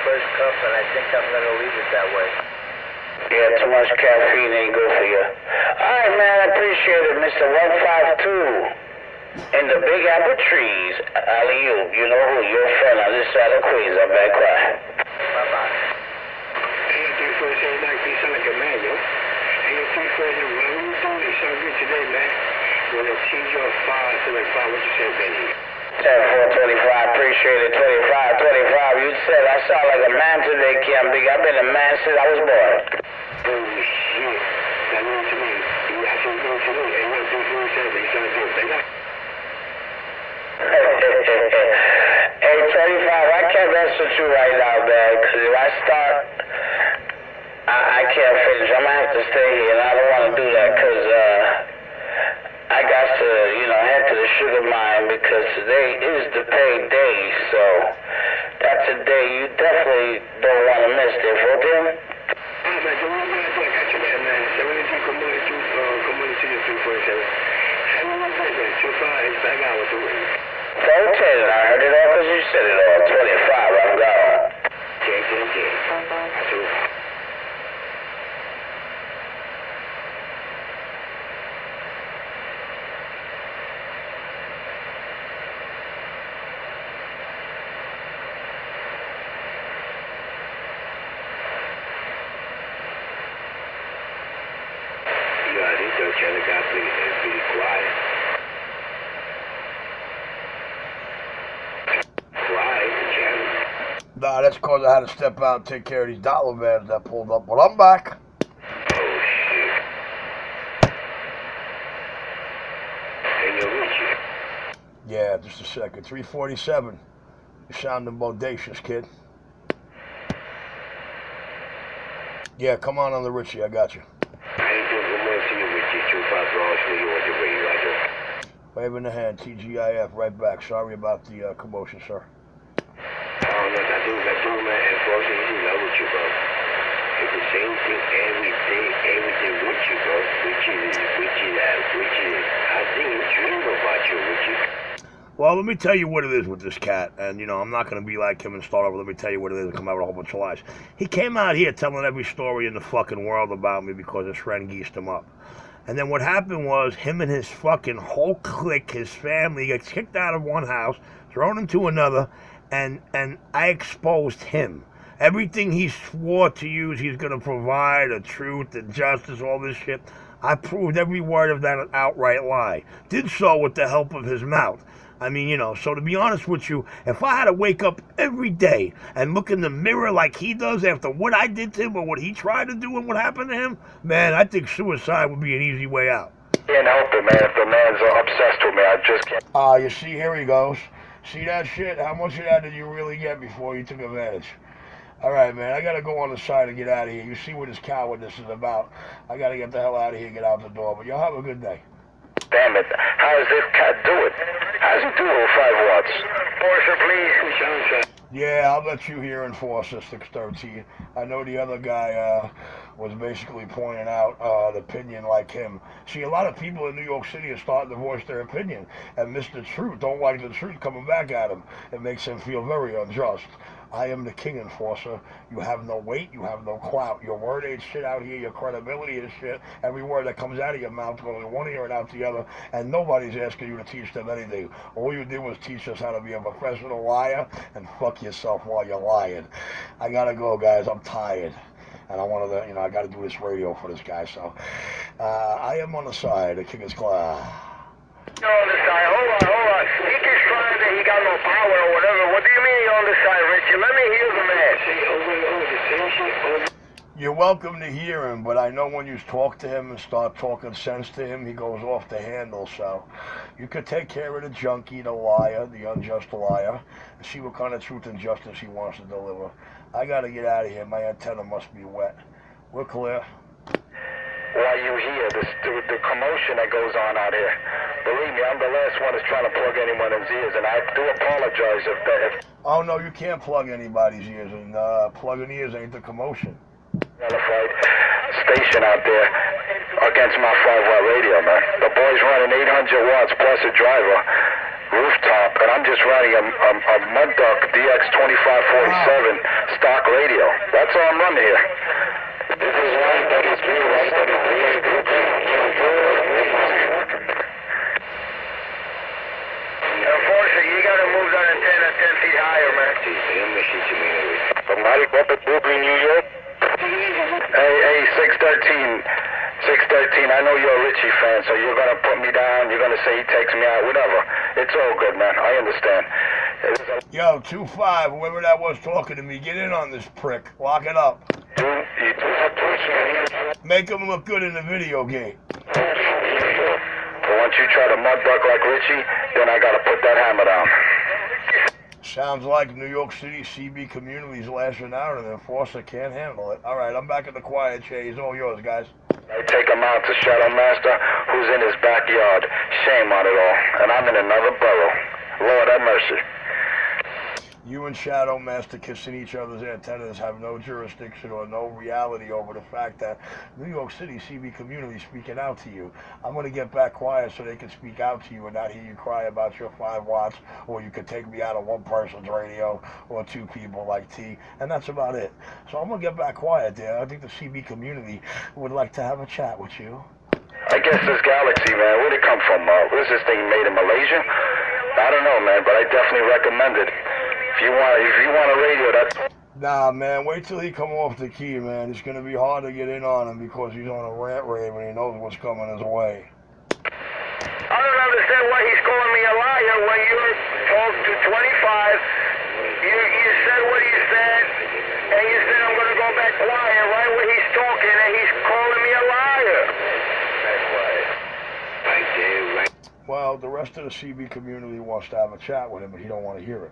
first cup, and I think I'm going to leave it that way. Yeah, too much caffeine ain't good for you. All right, man, I appreciate it, Mr. 152. In the Big Apple trees, Alley-oop, you know who, your friend on this side of Queens, I'm back quiet. Bye-bye. Hey, three four seven nine, you sound like a man, yo. Hey, three four seven, what are you doing? You sound good today, man. You're gonna teach your 575, what you say, Benny? 10-4-25, appreciate it, 25, you said I sound like a man today, Kim Big. I've been a man since I was born. Oh, shit. That means to me, you have to go to me, and you're 347, you sound good, baby. Hey, 25, I can't mess with you right now, man, because if I start, I can't finish. I'm going to have to stay here, and I don't want to do that, because I got to, head to the sugar mine, because today is the pay day, so that's a day you definitely don't want to miss there, for them. Man, don't worry about that. I got you, man. 72 community 347. How long is that? 25 is back out with the way. Don't tell it, I heard it all because you said it all. 25, I'm gone. 10. That's all. Pretty quiet. Nah, that's because I had to step out and take care of these dollar vans that pulled up. But I'm back. Oh, shit. Hey, yo, Richie. Yeah, just a second. 347. You're sounding bodacious, kid. Yeah, come on the Richie. I got you. Waving the hand, TGIF, right back. Sorry about the commotion, sir. Oh, no, I do, man. And for us, you know what you, bro. It's the same thing every day with you, bro. I didn't dream about you, Richie. Well, let me tell you what it is with this cat. And, I'm not going to be like him and start over. Let me tell you what it is and come out with a whole bunch of lies. He came out here telling every story in the fucking world about me because his friend geesed him up. And then what happened was him and his fucking whole clique, his family, gets kicked out of one house, thrown into another, and I exposed him. Everything he swore to use, he's going to provide, the truth, the justice, all this shit. I proved every word of that an outright lie. Did so with the help of his mouth. I mean, so to be honest with you, if I had to wake up every day and look in the mirror like he does after what I did to him or what he tried to do and what happened to him, man, I think suicide would be an easy way out. Can't help it, man. If the man's obsessed with me, I just can't. You see, here he goes. See that shit? How much of that did you really get before you took advantage? All right, man, I got to go on the side and get out of here. You see what this cowardness is about. I got to get the hell out of here, get out the door. But y'all have a good day. Damn it. How does this cat do it? How does he do 5 watts? Portia, please. Yeah, I'll let you hear Enforcer 613. I know the other guy was basically pointing out the opinion like him. See, a lot of people in New York City are starting to voice their opinion. And Mr. Truth don't like the truth coming back at him. It makes him feel very unjust. I am the king, Enforcer. You have no weight, you have no clout. Your word ain't shit out here, your credibility is shit. Every word that comes out of your mouth goes in one ear and out the other, and nobody's asking you to teach them anything. All you did was teach us how to be a professional liar and fuck yourself while you're lying. I gotta go, guys. I'm tired. And I wanted to, I gotta do this radio for this guy, so. I am on the side, the king is class. On the side, hold on. He keeps trying that he got no power or whatever. What do you mean on the side, Richie? Let me hear the man. Say over, the same shit. You're welcome to hear him, but I know when you talk to him and start talking sense to him, he goes off the handle. So you could take care of the junkie, the liar, the unjust liar, and see what kind of truth and justice he wants to deliver. I gotta get out of here. My antenna must be wet. We're clear. While you hear the commotion that goes on out here, believe me, I'm the last one that's trying to plug anyone's ears, and I do apologize if that. Oh no, you can't plug anybody's ears, and plugging ears ain't the commotion. Qualified station out there against my 5-watt radio, man. The boy's running 800 watts plus a driver. rooftop, and I'm just running a Mud Duck DX2547 stock radio. That's all I'm running here. This is 133. Unfortunately, you gotta move that antenna 10 feet higher, man. From Maricopa, Brooklyn, New York. Hey, 613. 613, I know you're a Richie fan, so you're gonna put me down, you're gonna say he takes me out, whatever. It's all good, man. I understand. Yo, 2-5, whoever that was talking to me, get in on this prick. Lock it up. Make him look good in the video game. But once you try to mud duck like Richie, then I gotta put that hammer down. Sounds like New York City CB community's lashing out and the enforcer can't handle it. All right, I'm back in the quiet chair. He's all yours, guys. I take him out to Shadow Master, who's in his backyard. Shame on it all. And I'm in another borough. Lord have mercy. You and Shadow Master kissing each other's antennas have no jurisdiction or no reality over the fact that New York City CB community is speaking out to you. I'm going to get back quiet so they can speak out to you and not hear you cry about your 5 watts, or you could take me out of one person's radio or 2 people like T, and that's about it. So I'm going to get back quiet there. I think the CB community would like to have a chat with you. I guess this Galaxy, man, where'd it come from? What is this thing made in Malaysia? I don't know, man, but I definitely recommend it. If you want a radio, that's... Nah, man, wait till he come off the key, man. It's going to be hard to get in on him because he's on a rant rave and he knows what's coming his way. I don't understand why he's calling me a liar when you talked to 25. You said what you said, and you said I'm going to go back quiet right when he's talking, and he's calling me a liar. Back quiet. Right there, right. Well, the rest of the CB community wants to have a chat with him, but he don't want to hear it.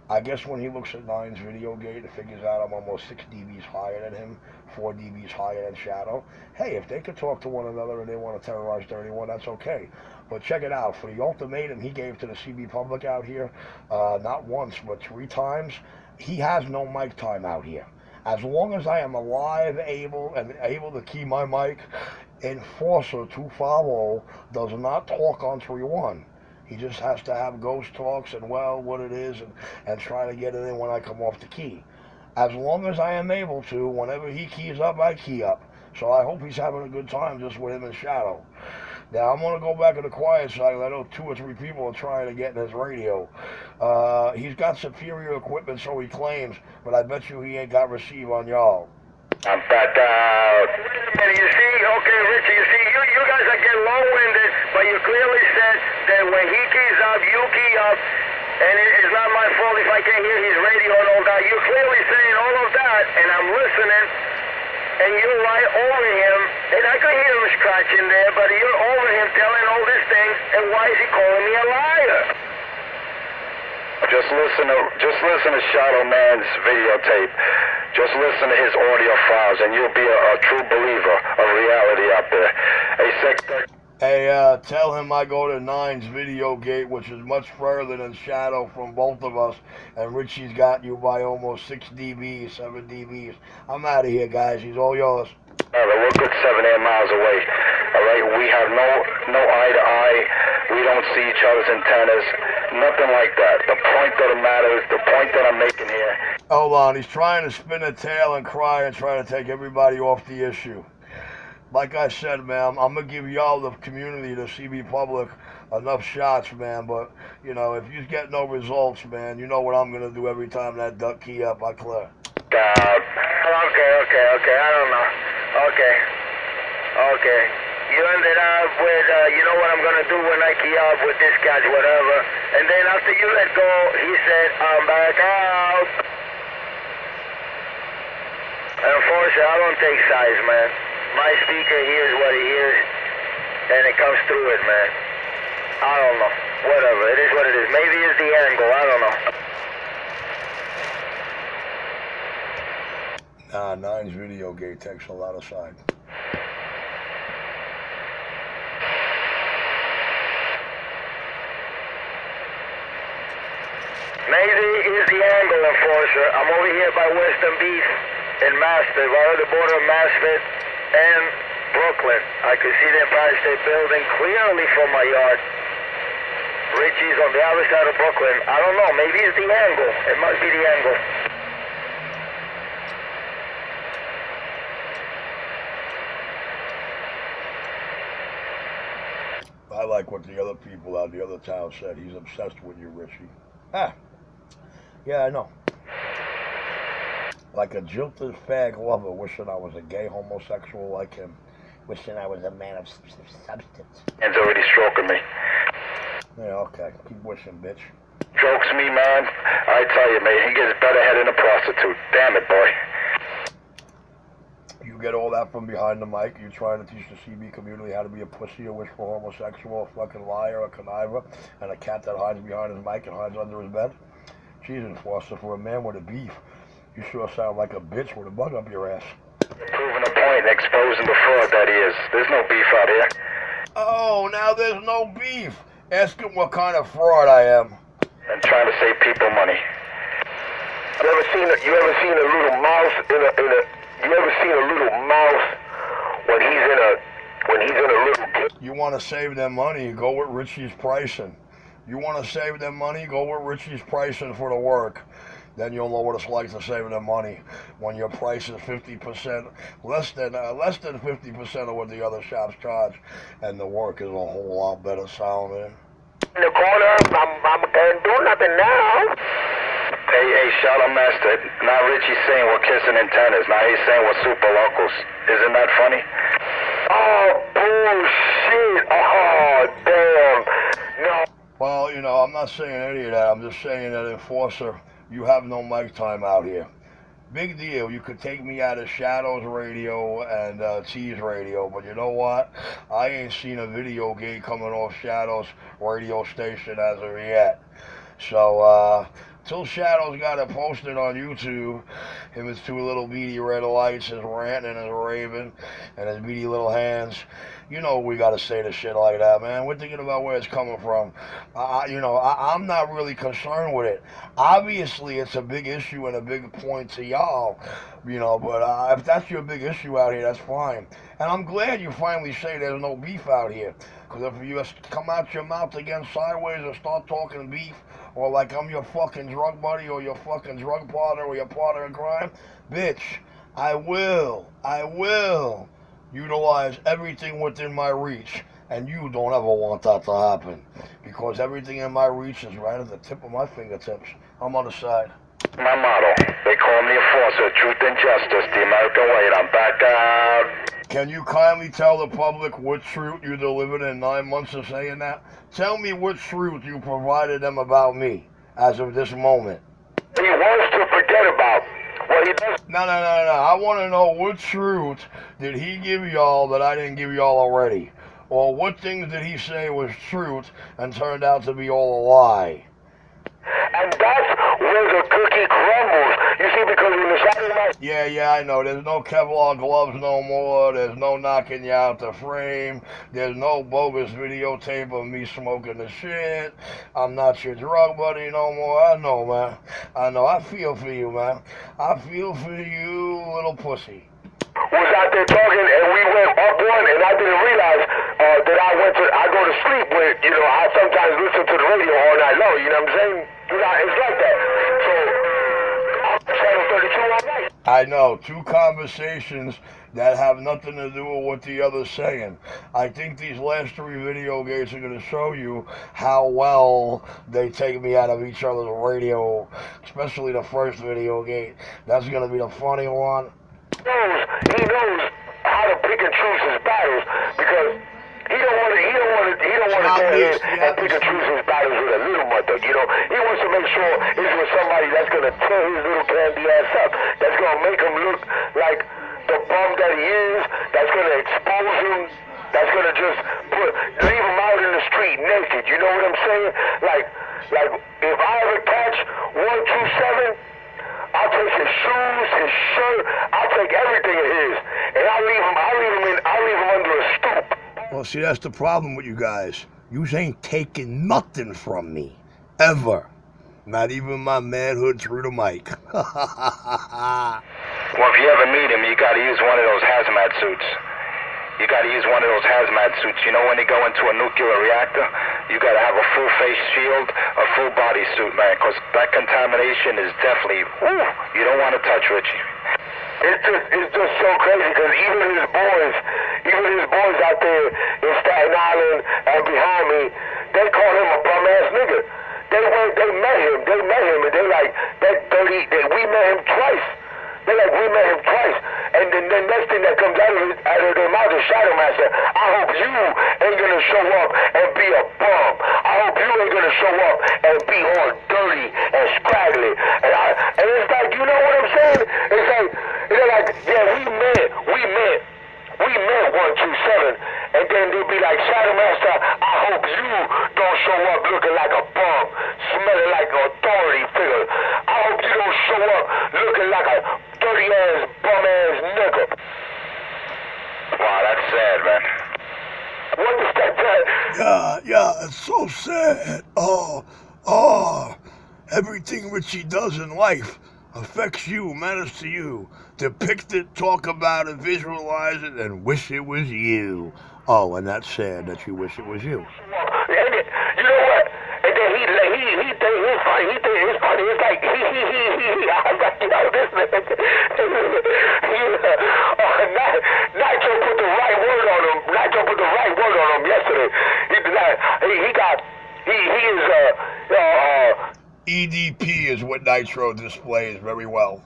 I guess when he looks at Nine's video gate and figures out I'm almost 6 dBs higher than him, 4 dBs higher than Shadow, hey, if they could talk to one another and they want to terrorize 31, that's okay. But check it out. For the ultimatum he gave to the CB public out here, not once, but 3 times, he has no mic time out here. As long as I am alive, able to keep my mic, Enforcer 250 does not talk on 3-1. He just has to have ghost talks and, well, what it is, and try to get it in when I come off the key. As long as I am able to, whenever he keys up, I key up. So I hope he's having a good time just with him and Shadow. Now, I'm going to go back to the quiet side. I know 2 or 3 people are trying to get in his radio. He's got superior equipment, so he claims, but I bet you he ain't got receive on y'all. I'm back out. And you see, okay, Richie, you see, you guys are getting long-winded, but you clearly said that when he keys up, you key up, and it's not my fault if I can't hear his radio and all that. You're clearly saying all of that, and I'm listening, and you're right over him, and I could hear him scratching there, but you're over him telling all these things, and why is he calling me a liar? Just listen to Shadow Man's videotape. Just listen to his audio files, and you'll be a true believer of reality out there. Hey, tell him I go to Nine's video gate, which is much further than Shadow from both of us, and Richie's got you by almost 6 dBs, 7 dBs. I'm out of here, guys. He's all yours. All right, we're good 7 air miles away. All right, we have no eye to eye. We don't see each other's antennas. Nothing like that. The point of the matter is, the point that I'm making here. Hold on, he's trying to spin a tail and cry and try to take everybody off the issue. Like I said, man, I'm going to give y'all, the community, the CB public, enough shots, man. But, you know, if you get no results, man, you know what I'm going to do every time that duck key up, I clear. Okay, I don't know. Okay. You ended up with, you know what I'm going to do when I key up with this guy, whatever. And then after you let go, he said, I'm back out. And unfortunately, I don't take sides, man. My speaker hears what he hears, and it comes through it, man. I don't know. Whatever. It is what it is. Maybe it's the angle. I don't know. Nah, Nine's video gate takes a lot of side. Maybe it's the angle, Enforcer. I'm over here by Western Beef in Maspeth, right at the border of Maspeth and Brooklyn. I could see the Empire State Building clearly from my yard. Richie's on the other side of Brooklyn. I don't know. Maybe it's the angle. It must be the angle. I like what the other people out the other town said. He's obsessed with you, Richie. Ah. Yeah, I know. Like a jilted fag lover, wishing I was a gay homosexual like him. Wishing I was a man of substance. Man's already stroking me. Yeah, okay. Keep wishing, bitch. Jokes me, man. I tell you, mate, he gets better head than a prostitute. Damn it, boy. You get all that from behind the mic? You trying to teach the CB community how to be a pussy, a wishful homosexual, a fucking liar, a conniver, and a cat that hides behind his mic and hides under his bed? Jeez, Enforcer, for a man with a beef, you sure sound like a bitch with a bug up your ass. Proving a point and exposing the fraud that he is. There's no beef out here. Oh, now there's no beef. Ask him what kind of fraud I am. And trying to save people money. You ever seen a little mouse you ever seen a little mouse when he's in a little... You want to save them money, go with Richie's pricing. You want to save them money, go with Richie's pricing for the work. Then you'll know what it's like to save them money when your price is 50% less than 50% of what the other shops charge, and the work is a whole lot better sounding. In the corner, I can't do nothing now. Hey, Shadow Master. Now Richie's saying we're kissing antennas. Now he's saying we're super locals. Isn't that funny? Oh, bullshit. Oh, damn. No. Well, you know, I'm not saying any of that. I'm just saying that, Enforcer, you have no mic time out here. Big deal. You could take me out of Shadows Radio and T's Radio, but you know what? I ain't seen a video gate coming off Shadows radio station as of yet. So, till Shadows got it posted on YouTube, him his two little beady red lights, his ranting and his raving, and his beady little hands. You know we gotta say the shit like that, man. We're thinking about where it's coming from. I'm not really concerned with it. Obviously, it's a big issue and a big point to y'all, you know, but if that's your big issue out here, that's fine. And I'm glad you finally say there's no beef out here. Because if you come out your mouth again sideways and start talking beef, or like I'm your fucking drug buddy, or your fucking drug partner, or your partner in crime, bitch, I will utilize everything within my reach, and you don't ever want that to happen, because everything in my reach is right at the tip of my fingertips. I'm on the side. My motto, they call me Enforcer, truth and justice, the American way. I'm back out. Can you kindly tell the public what truth you delivered in 9 months of saying that? Tell me what truth you provided them about me as of this moment. He wants to forget about what he does. No. I want to know what truth did he give y'all that I didn't give y'all already? Or what things did he say was truth and turned out to be all a lie? And that's where the cookie crumbles. You see, because when the Saturday night... Yeah, I know. There's no Kevlar gloves no more. There's no knocking you out the frame. There's no bogus videotape of me smoking the shit. I'm not your drug buddy no more. I know, man. I know. I feel for you, man. I feel for you, little pussy. Was out there talking, and we went up one, and I didn't realize that I go to sleep with, you know, I sometimes listen to the radio all night long, you know what I'm saying? You know, it's like that. So, I'm channel 32 all night. I know, two conversations that have nothing to do with what the other's saying. I think these last three video gates are going to show you how well they take me out of each other's radio, especially the first video gate. That's going to be the funny one. He knows how to pick and choose his battles, because he don't want to go ahead and pick and choose his battles with a little mother, you know. He wants to make sure it's with somebody that's going to tear his little candy ass up, that's going to make him look like the bum that he is, that's going to expose him, that's going to just leave him out in the street naked, you know what I'm saying? Like if I ever catch 127, I'll take his shoes, his shirt, I'll take everything of his, and I'll leave him under a stoop. Well, see, that's the problem with you guys. You ain't taking nothing from me. Ever. Not even my manhood through the mic. Well, if you ever meet him, you gotta use one of those hazmat suits. you got to use one of those hazmat suits. You know when they go into a nuclear reactor, you got to have a full face shield, a full body suit, man, because that contamination is definitely, you don't want to touch, Richie. It's just so crazy because even his boys out there in Staten Island and behind me, they call him a bum ass nigga. They met him, and they like that dirty. We met him twice. They like we met him twice, and then the next thing that comes out of their mouth is Shadow Master. I hope you ain't gonna show up and be a bum. I hope you ain't gonna show up and be all dirty and scraggly. And it's like, you know what I'm saying? It's like, yeah, we met 127, and then they'll be like, Shadow Master, I hope you don't show up looking like a bum, smelling like an authority figure. I hope you don't show up looking like a dirty ass, bum ass nigga. Wow, that's sad, man. What is that? Yeah, it's so sad. Everything Richie does in life affects you, matters to you. Depict it, talk about it, visualize it, and wish it was you. Oh, and that's sad that you wish it was you. You know what? And then he think it's funny. He think it's funny. It's like I'm like, you know, this nigga. Nitro put the right word on him. Nitro put the right word on him yesterday. EDP is what Nitro displays very well.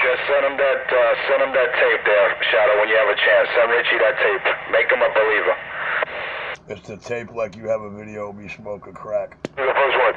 Just send him that tape there, Shadow, when you have a chance. Send Richie that tape. Make him a believer. It's the tape like you have a video of me smoking crack. The first one.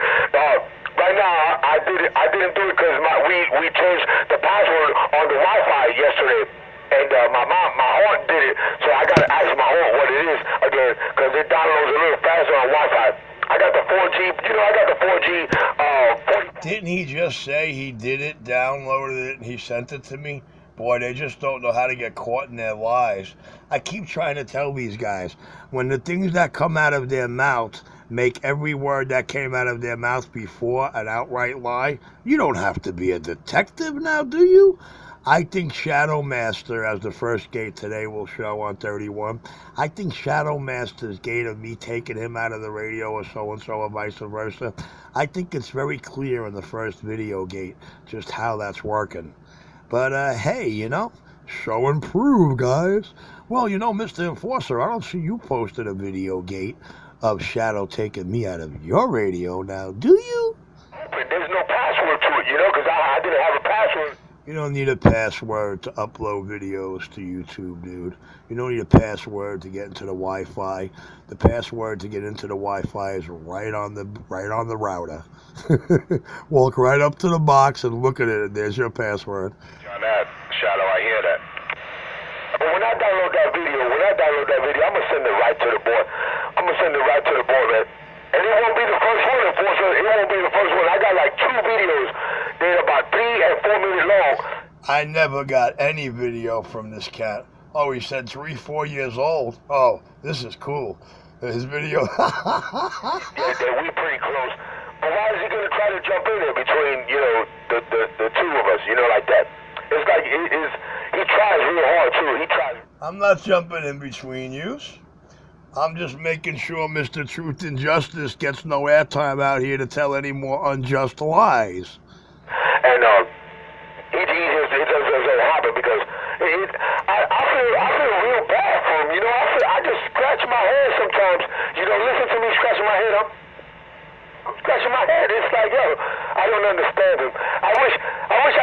Right now, I didn't do it because we changed the password on the Wi-Fi yesterday, and my aunt did it, so I gotta ask my aunt what it is again because it downloads a little faster on Wi-Fi. I got the 4G. You know, I got the 4G. Didn't he just say he did it, downloaded it, and he sent it to me? Boy, they just don't know how to get caught in their lies. I keep trying to tell these guys, when the things that come out of their mouths make every word that came out of their mouth before an outright lie, you don't have to be a detective now, do you? I think Shadow Master, as the first gate today will show on 31, I think Shadow Master's gate of me taking him out of the radio or so-and-so or vice versa, I think it's very clear in the first video gate just how that's working. But, hey, you know, show and prove, guys. Well, you know, Mr. Enforcer, I don't see you posted a video gate of Shadow taking me out of your radio now, do you? There's no password to it, you know, because I didn't have a password. You don't need a password to upload videos to YouTube, dude. You don't need a password to get into the Wi-Fi. The password to get into the Wi-Fi is right on the router. Walk right up to the box and look at it, and there's your password. On that, Shadow, I hear that. But when I download that video, I'm gonna send it right to the board. Man. And it won't be the first one, Enforcer. It won't be the first one. I got like 2 videos. They're about 3 and 4 minutes long. I never got any video from this cat. Oh, he said 3-4 years old. Oh, this is cool. His video. Yeah, we pretty close. But why is he gonna try to jump in there between, you know, the two of us, you know, like that? It's like he tries real hard too. He tries. I'm not jumping in between yous. I'm just making sure Mr. Truth and Justice gets no airtime out here to tell any more unjust lies. And it just doesn't happen because I feel real bad for him. You know, I just scratch my head sometimes. You know, listen to me scratching my head. I'm scratching my head. It's like, yo, I don't understand him. I wish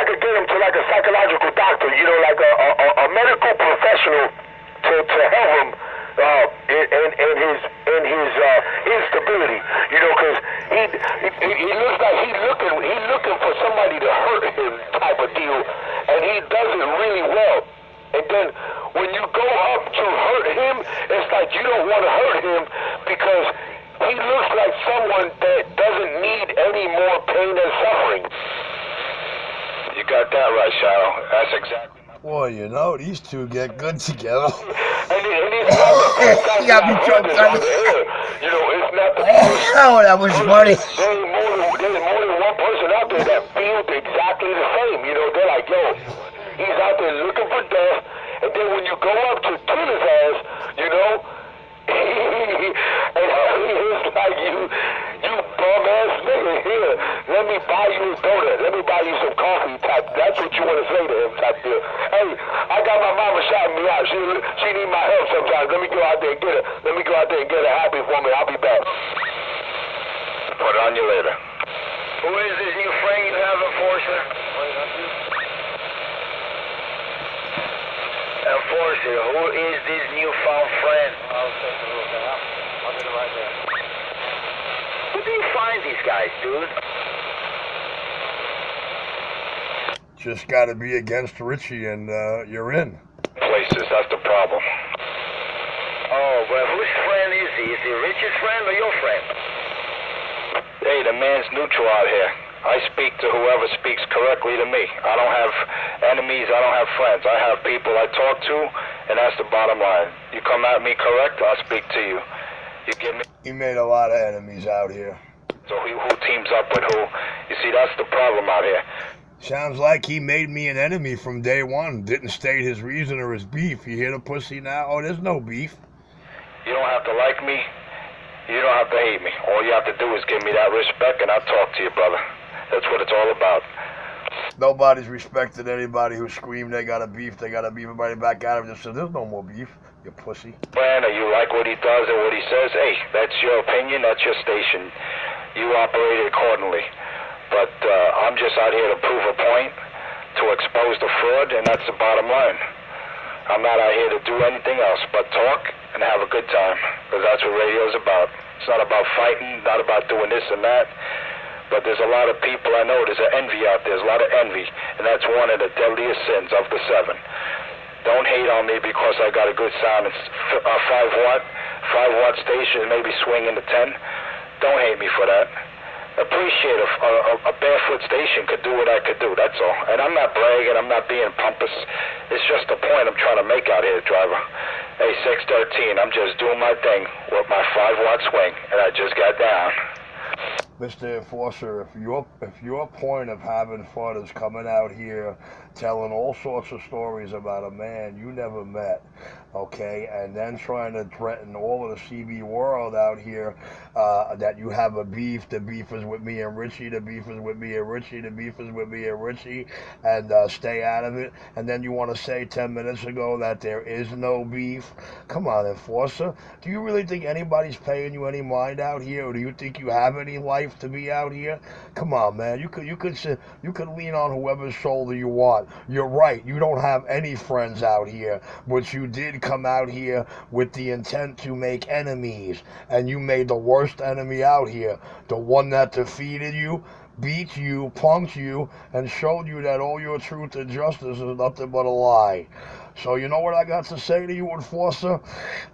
I could get him to like a psychological doctor. You know, like a medical professional to help him. In his instability, you know, because he looks like he's looking for somebody to hurt him type of deal, and he does it really well. And then when you go up to hurt him, it's like you don't want to hurt him because he looks like someone that doesn't need any more pain and suffering. You got that right, Shadow. That's exactly. Boy, you know, these two get good together. He got me choked on it. You know, it's not the first. Oh, that was funny. There's more than one person out there that feels exactly the same. You know, they're like, yo, he's out there looking for death, and then when you go up to kill his ass, you know, and he's like, you bum ass nigga, here, let me buy you a donut, let me buy you some coffee type. That's what you want to say to him type deal. Hey, I got my mama shouting me out. She need my help sometimes. Let me go out there and get her. Let me go out there and get her happy for me. I'll be back. Put it on you later. Who is this new friend you have, Enforcer? Enforcer, who is this newfound friend? I'll take a look at it. I'll get it right there. Where do you find these guys, dude? Just got to be against Richie, and you're in. Places, that's the problem. Oh, well, whose friend is he? Is he Rich's friend or your friend? Hey, the man's neutral out here. I speak to whoever speaks correctly to me. I don't have enemies, I don't have friends. I have people I talk to, and that's the bottom line. You come at me correct, I'll speak to you. You get me? He made a lot of enemies out here. So who teams up with who? You see, that's the problem out here. Sounds like he made me an enemy from day one. Didn't state his reason or his beef. You hear the pussy now? Oh, there's no beef. You don't have to like me. You don't have to hate me. All you have to do is give me that respect, and I'll talk to you, brother. That's what it's all about. Nobody's respected anybody who screamed they got a beef. They got to beef everybody back at him. Just said, there's no more beef, you pussy. Brandon, you like what he does and what he says? Hey, that's your opinion. That's your station. You operate accordingly. But I'm just out here to prove a point, to expose the fraud, and that's the bottom line. I'm not out here to do anything else but talk and have a good time, because that's what radio's about. It's not about fighting, not about doing this and that. But there's a lot of people I know, there's an envy out there, there's a lot of envy, and that's one of the deadliest sins of the 7. Don't hate on me because I got a good sound. It's a 5 watt station, maybe swing into 10. Don't hate me for that. Appreciate a barefoot station could do what I could do, that's all. And I'm not bragging, I'm not being pompous. It's just the point I'm trying to make out here, driver. Hey, 613, I'm just doing my thing with my 5 watt swing, and I just got down. Mr. Enforcer, if your point of having fun is coming out here telling all sorts of stories about a man you never met, okay, and then trying to threaten all of the CB world out here that you have a beef, the beef is with me and Richie, the beef is with me and Richie, the beef is with me and Richie, and stay out of it, and then you want to say 10 minutes ago that there is no beef? Come on, Enforcer. Do you really think anybody's paying you any mind out here, or do you think you have any life to be out here? Come on, man. You could lean on whoever's shoulder you want. You're right. You don't have any friends out here, but you did come out here with the intent to make enemies, and you made the worst enemy out here, the one that defeated you, beat you, punked you, and showed you that all your truth and justice is nothing but a lie. So you know what I got to say to you, Enforcer?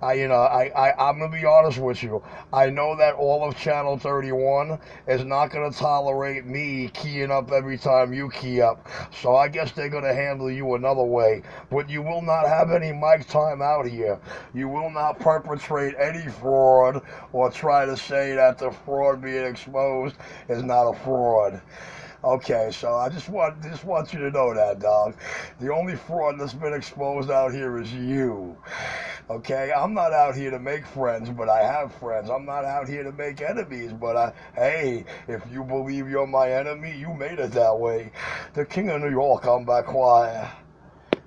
I'm going to be honest with you. I know that all of Channel 31 is not going to tolerate me keying up every time you key up. So I guess they're going to handle you another way. But you will not have any mic time out here. You will not perpetrate any fraud or try to say that the fraud being exposed is not a fraud. Okay, so I just want you to know that, dog. The only fraud that's been exposed out here is you. Okay, I'm not out here to make friends, but I have friends. I'm not out here to make enemies, but hey, if you believe you're my enemy, you made it that way. The King of New York, I'm back quiet. All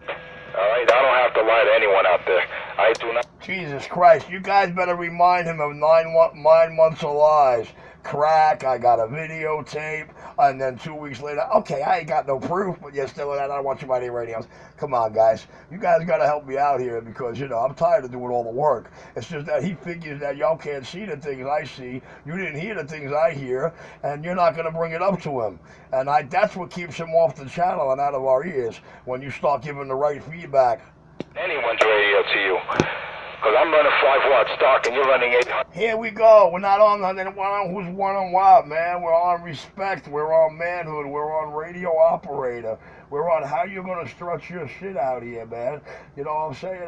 right, I don't have to lie to anyone out there. I do not. Jesus Christ, you guys better remind him of 9 months of lies. Crack, I got a videotape, and then 2 weeks later, okay, I ain't got no proof, but you're still in that. I don't want you by any radios. Come on, guys. You guys got to help me out here because, I'm tired of doing all the work. It's just that he figures that y'all can't see the things I see. You didn't hear the things I hear, and you're not going to bring it up to him. And that's what keeps him off the channel and out of our ears when you start giving the right feedback. Anyone's radio to you. Because I'm running 5 watt stock and you're running 800. Here we go. We're not on who's one on what, man. We're on respect. We're on manhood. We're on radio operator. We're on how you're going to strut your shit out here, man. You know what I'm saying?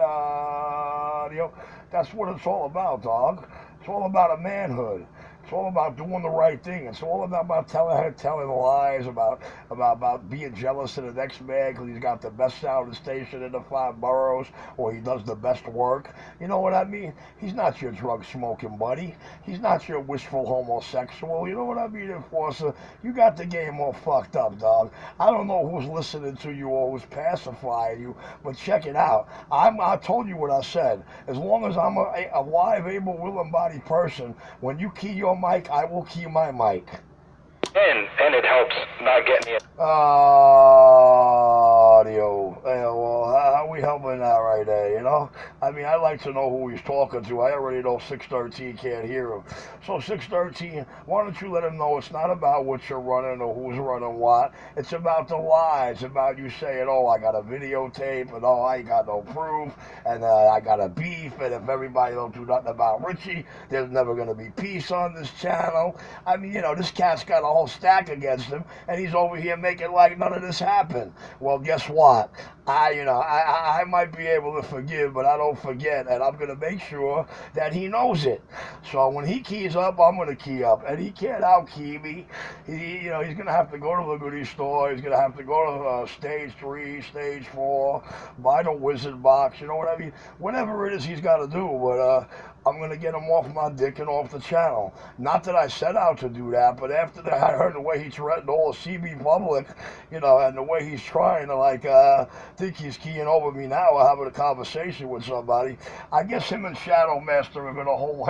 That's what it's all about, dog. It's all about a manhood. It's all about doing the right thing. It's all about telling lies, about being jealous of the next man because he's got the best sounding station in the 5 boroughs or he does the best work. You know what I mean? He's not your drug smoking buddy. He's not your wishful homosexual. You know what I mean, Enforcer? You got the game all fucked up, dog. I don't know who's listening to you or who's pacifying you, but check it out. I told you what I said. As long as I'm a live, able, willing-bodied person, when you key your mic, I will key my mic. And it helps not getting it. Audio. Yeah, well, how we helping out right there, you know? I mean, I like to know who he's talking to. I already know 613 can't hear him. So 613, why don't you let him know it's not about what you're running or who's running what. It's about the lies, about you saying, oh, I got a videotape, and oh, I ain't got no proof, and I got a beef, and if everybody don't do nothing about Richie, there's never going to be peace on this channel. I mean, you know, this cat's got a whole stack against him, and he's over here making like none of this happened. Well, guess what? I might be able to forgive, but I don't forget, and I'm gonna make sure that he knows it. So when he keys up, I'm gonna key up, and he can't out key me. He's gonna have to go to the goodie store. He's gonna have to go to stage 3, stage 4, buy the wizard box. You know what I mean? Whatever it is he's got to do, but I'm going to get him off my dick and off the channel. Not that I set out to do that, but after that, I heard the way he threatened all the CB public, you know, and the way he's trying to, like, think he's keying over me now or having a conversation with somebody. I guess him and Shadow Master are going to hold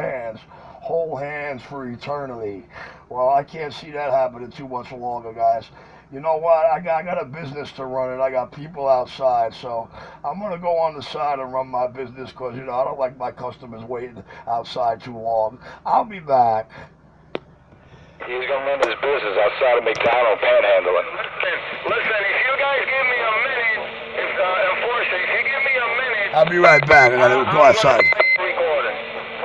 hands for eternity. Well, I can't see that happening too much longer, guys. You know what? I got a business to run and I got people outside, so I'm going to go on the side and run my business because, you know, I don't like my customers waiting outside too long. I'll be back. He's going to run his business outside of McDonald's panhandling. Listen, if you guys give me a minute, Enforcer, if you give me a minute... I'll be right back. I got to go outside. Recording.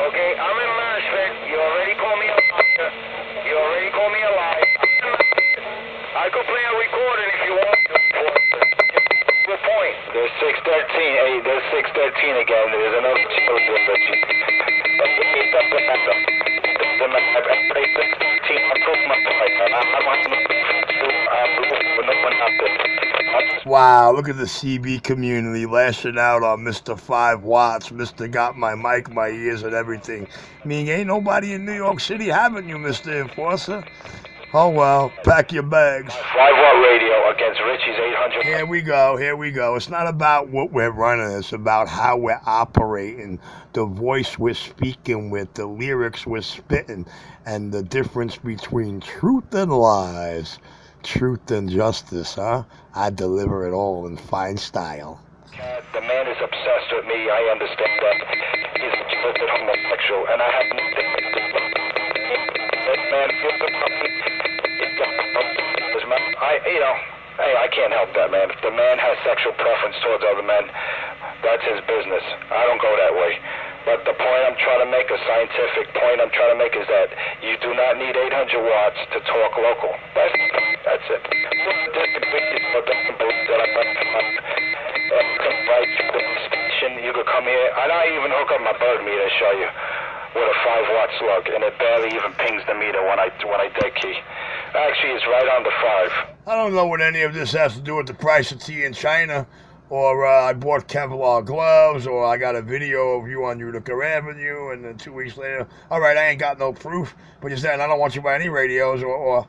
Okay, I'm in Nashville. You already called me a liar. You already called me a liar. I could play a recording if you want to. Good point. There's 613. Hey, there's 613 again. There's another child with Richie. Wow, look at the CB community lashing out on Mr. 5 Watts, Mr. Got My Mic, My Ears, and everything. I mean, ain't nobody in New York City having you, Mr. Enforcer. Oh, well, pack your bags. 5-watt radio against Richie's 800. Here we go. It's not about what we're running. It's about how we're operating, the voice we're speaking with, the lyrics we're spitting, and the difference between truth and lies, truth and justice, huh? I deliver it all in fine style. The man is obsessed with me. I understand that. He's a twisted homosexual, and I have nothing to do with that man. I can't help that, man. If the man has sexual preference towards other men, that's his business. I don't go that way. But the point I'm trying to make, a scientific point I'm trying to make, is that you do not need 800 watts to talk local. That's it. You could come here, and I even hook up my bird meter to show you with a 5-watt slug, and it barely even pings the meter when I dead key. Actually, it's right on the 5. I don't know what any of this has to do with the price of tea in China, or I bought Kevlar gloves, or I got a video of you on Utica Avenue, and then 2 weeks later, all right, I ain't got no proof, but you're saying I don't want you to buy any radios, or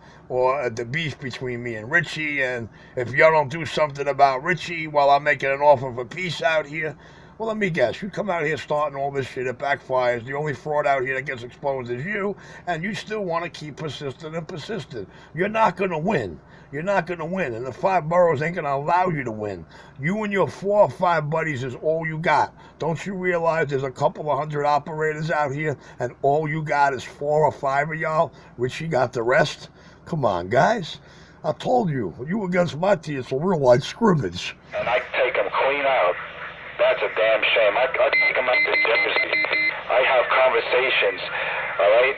the beef between me and Richie, and if y'all don't do something about Richie while I'm making an offer for peace out here, well, let me guess, you come out here starting all this shit, it backfires, the only fraud out here that gets exposed is you, and you still want to keep persistent and persistent. You're not going to win. You're not going to win, and the 5 boroughs ain't going to allow you to win. You and your 4 or 5 buddies is all you got. Don't you realize there's a couple of 100 operators out here, and all you got is 4 or 5 of y'all? Richie got the rest? Come on, guys. I told you, you against my team, it's a real-life scrimmage. And I take them clean out. That's a damn shame. I take them out to Jersey. I have conversations, all right,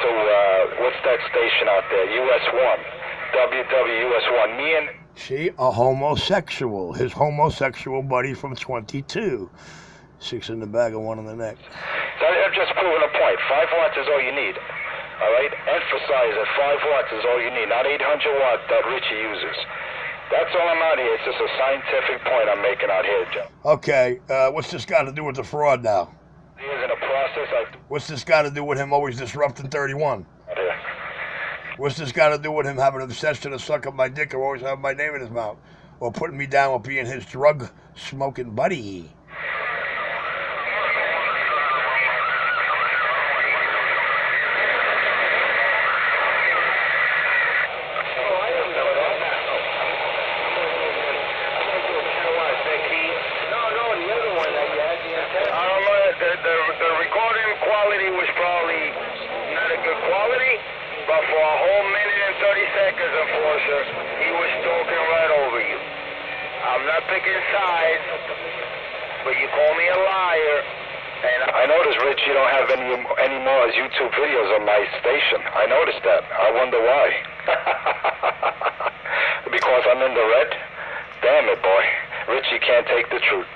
to, what's that station out there? US1. WWUS1. Me and... See, a homosexual. His homosexual buddy from 22. 6 in the bag and 1 in the neck. So I'm just proving a point. 5 watts is all you need. All right? Emphasize that 5 watts is all you need, not 800 watt that Richie uses. That's all I'm out here. It's just a scientific point I'm making out here, Joe. Okay, what's this got to do with the fraud now? Here's in a process What's this got to do with him always disrupting 31? out here. What's this got to do with him having an obsession to suck up my dick or always having my name in his mouth? Or putting me down with being his drug-smoking buddy? The recording quality was probably not a good quality, but for a whole minute and 30 seconds, unfortunately, he was talking right over you. I'm not picking sides, but you call me a liar, and I noticed, Rich, you don't have any more YouTube videos on my station. I noticed that. I wonder why. Because I'm in the red? Damn it, boy. Rich, you can't take the truth.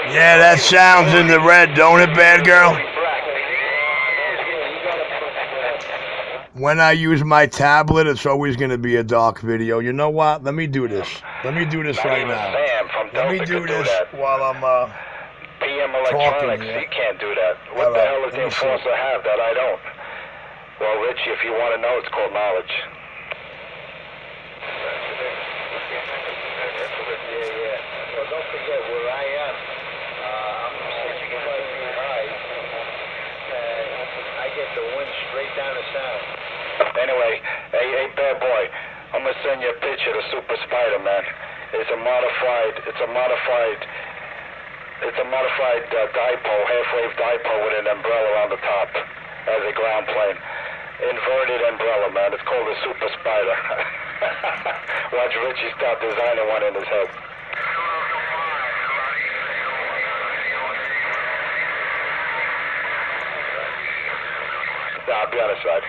Yeah, that sounds in the red, don't it, bad girl? When I use my tablet, it's always going to be a dark video. You know what? Let me do this. Let me do this right now. Let me do this while I'm PM talking Electronics, here. he can't do that. What the hell does the enforcer have that I don't? Well, Richie, if you want to know, it's called knowledge. Well, don't forget where I am. I'm 65 feet high, and I get the wind straight down the sound. Anyway, hey, bad boy, I'm gonna send you a picture of the Super Spider, man. It's a modified dipole, half-wave dipole with an umbrella on the top as a ground plane. Inverted umbrella, man. It's called a Super Spider. Watch Richie start designing one in his head. I'll be on his side.